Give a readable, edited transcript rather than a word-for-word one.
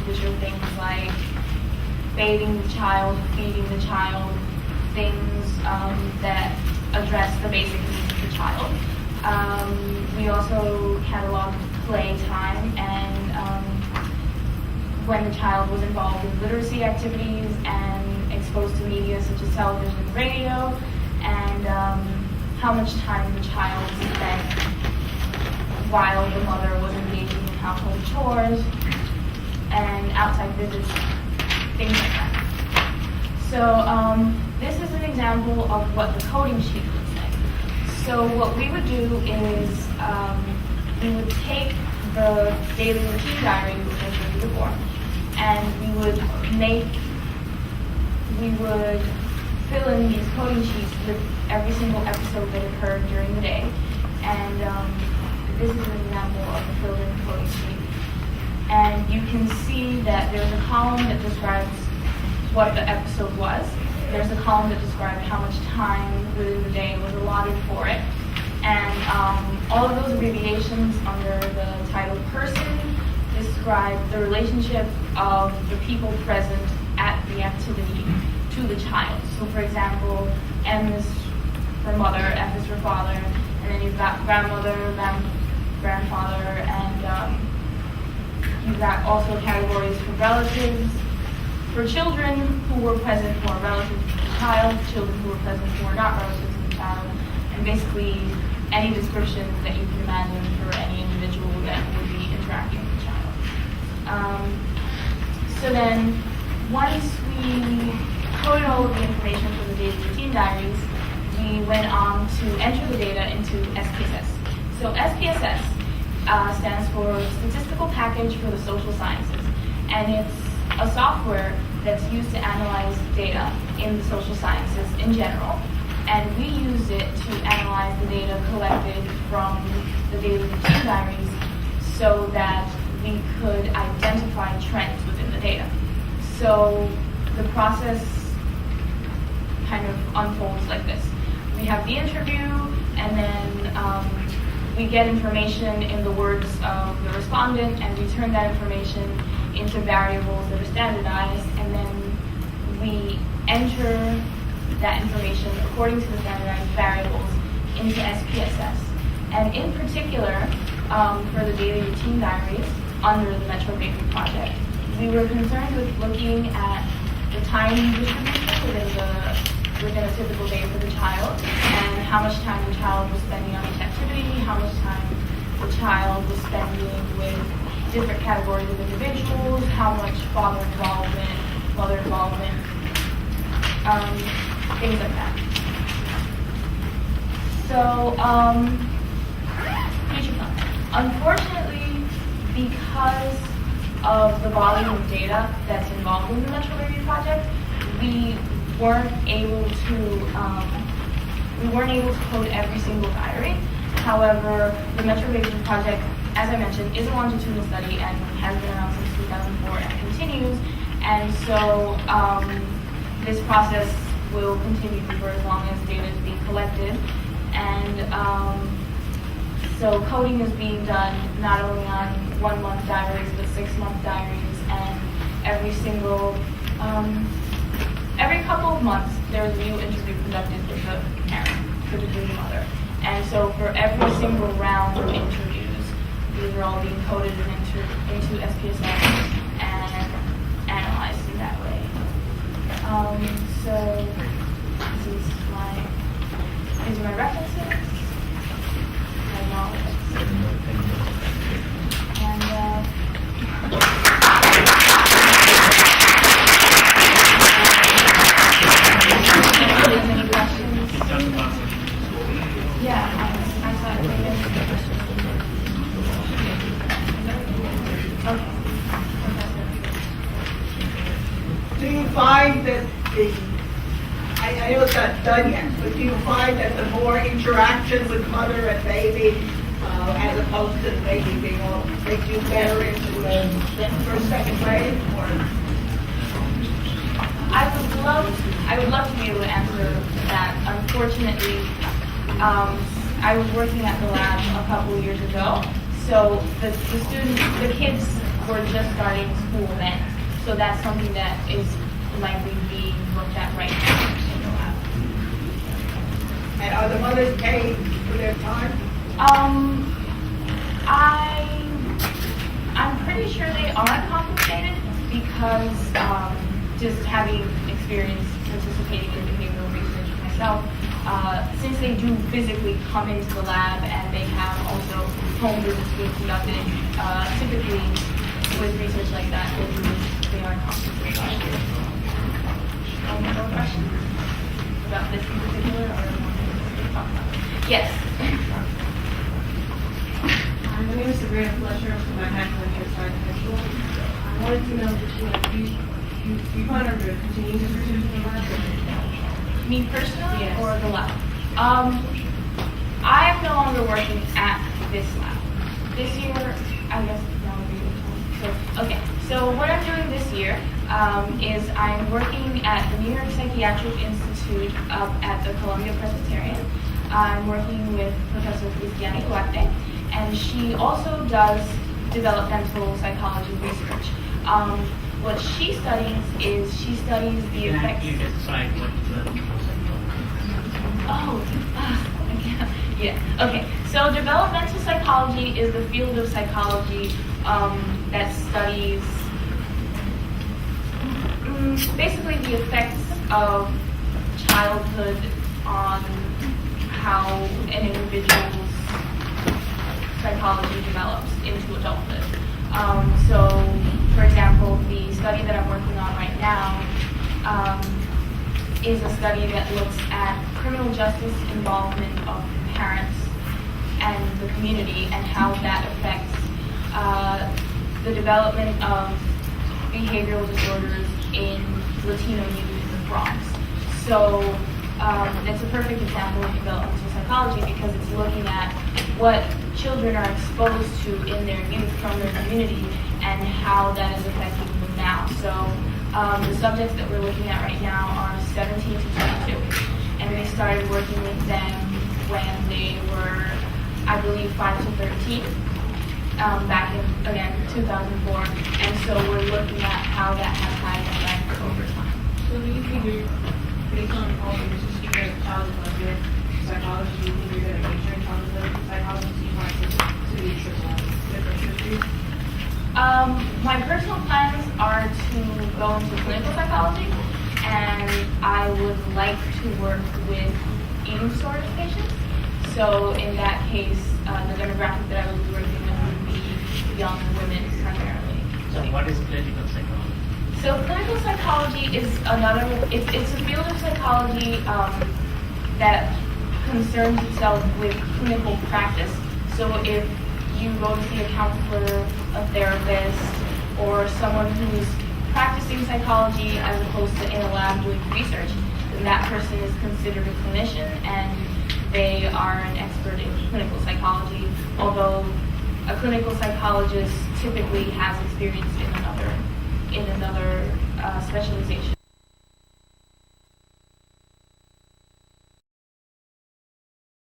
which are things like bathing the child, feeding the child, things that address the basic needs of the child. We also cataloged playtime and when the child was involved in literacy activities and exposed to media such as television and radio, and how much time the child spent while the mother was engaging in household chores and outside visits, things like that. So this is an example of what the coding sheet looks like. So what we would do is we would take the daily routine diary, which I showed you before, and we would fill in these coding sheets with every single episode that occurred during the day. And this is an example of the filled-in coding sheet. And you can see that there's a column that describes what the episode was. There's a column that describes how much time within the day was allotted for it. And all of those abbreviations under the title person describe the relationship of the people present at the activity to the child. So for example, M is for mother, F is for father, and then you've got grandmother, grandfather, and you've got also categories for relatives, for children who were present who are relatives to the child, children who were present who are not relatives to the child, and basically any description that you can imagine for any individual that would be interacting with the child. So then, once we coded all of the information for the daily routine diaries, we went on to enter the data into SPSS. So SPSS stands for Statistical Package for the Social Sciences, and it's a software that's used to analyze data in the social sciences in general. And we use it to analyze the data collected from the daily routine diaries so that we could identify trends within the data. So the process kind of unfolds like this. We have the interview, and then we get information in the words of the respondent, and we turn that information into variables that are standardized, and then we enter that information according to the standardized variables into SPSS. And in particular, for the daily routine diaries under the Metro Baby Project, we were concerned with looking at the time distribution within a typical day for the child, and how much time the child was spending on each activity, how much time the child was spending with different categories of individuals, how much father involvement, mother involvement, things like that. So, future plan. Unfortunately, because of the volume of data that's involved in the Metro Baby Project, we weren't able to code every single diary. However, the Metro Baby Project, as I mentioned, is a longitudinal study and has been around since 2004 and continues. And so this process will continue for as long as data is being collected. And so coding is being done not only on 1 month diaries, but 6 month diaries, and every couple of months there's a new interview conducted with the parent, with the baby mother. And so for every single round of interviews, these are all being coded and into SPSS and analyzed in that way. So these are my references, my knowledge. And any questions? Yeah, I thought we had questions. Okay. Do you find that I know it's not done yet, but do you find that the more interaction with mother and baby, as opposed to the baby being all, makes you better into the first, second grade? Or? I would love to be able to answer that. Unfortunately, I was working at the lab a couple of years ago, so the kids were just starting school then. So that's something that is likely being looked at right now in the lab. And are the mothers paid for their time? I'm pretty sure they are compensated because just having experience participating in behavioral research myself, since they do physically come into the lab and they have also home visits being conducted, typically with research like that, they are compensated. Any more questions about this in particular or more to talk about? Yes. My name is Sabrina Fletcher from my high school here, starting high school. I wanted to know if you plan on continuing this research in the lab? Me personally Yes. or the lab? I am no longer working at this lab. This year, I guess that would be so. Okay, so what I'm doing this year is I'm working at the New York Psychiatric Institute at the Columbia Presbyterian. I'm working with Professor Cristiani Duarte, and she also does developmental psychology research. What she studies is she studies the effects. You decide what the Oh, I can't. Yeah. Okay. So developmental psychology is the field of psychology that studies basically the effects of childhood on how an individual's psychology develops into adulthood. So, for example, the study that I'm working on right now is a study that looks at criminal justice involvement of parents and the community and how that affects the development of behavioral disorders in Latino youth in the Bronx. So it's a perfect example of developmental psychology because it's looking at what children are exposed to in their youth from their community and how that is affecting them now. So the subjects that we're looking at right now are 17 to 22, and we started working with them when they were, I believe, 5 to 13, back in, again, 2004, and so we're looking at how that has had an effect over time. So do you figure, based on all the research you guys have with psychology, do you think you're going to major in childhood psychology so you want to be different histories? My personal plans are to go into clinical psychology, and I would like to work with eating disorders patients. So in that case, the demographic that I would be working with would be young women primarily. So what is clinical psychology? So clinical psychology is it's a field of psychology that concerns itself with clinical practice. So if you go to see a counselor, a therapist, or someone who's practicing psychology as opposed to in a lab doing research, then that person is considered a clinician and they are an expert in clinical psychology, although a clinical psychologist typically has experience in another specialization.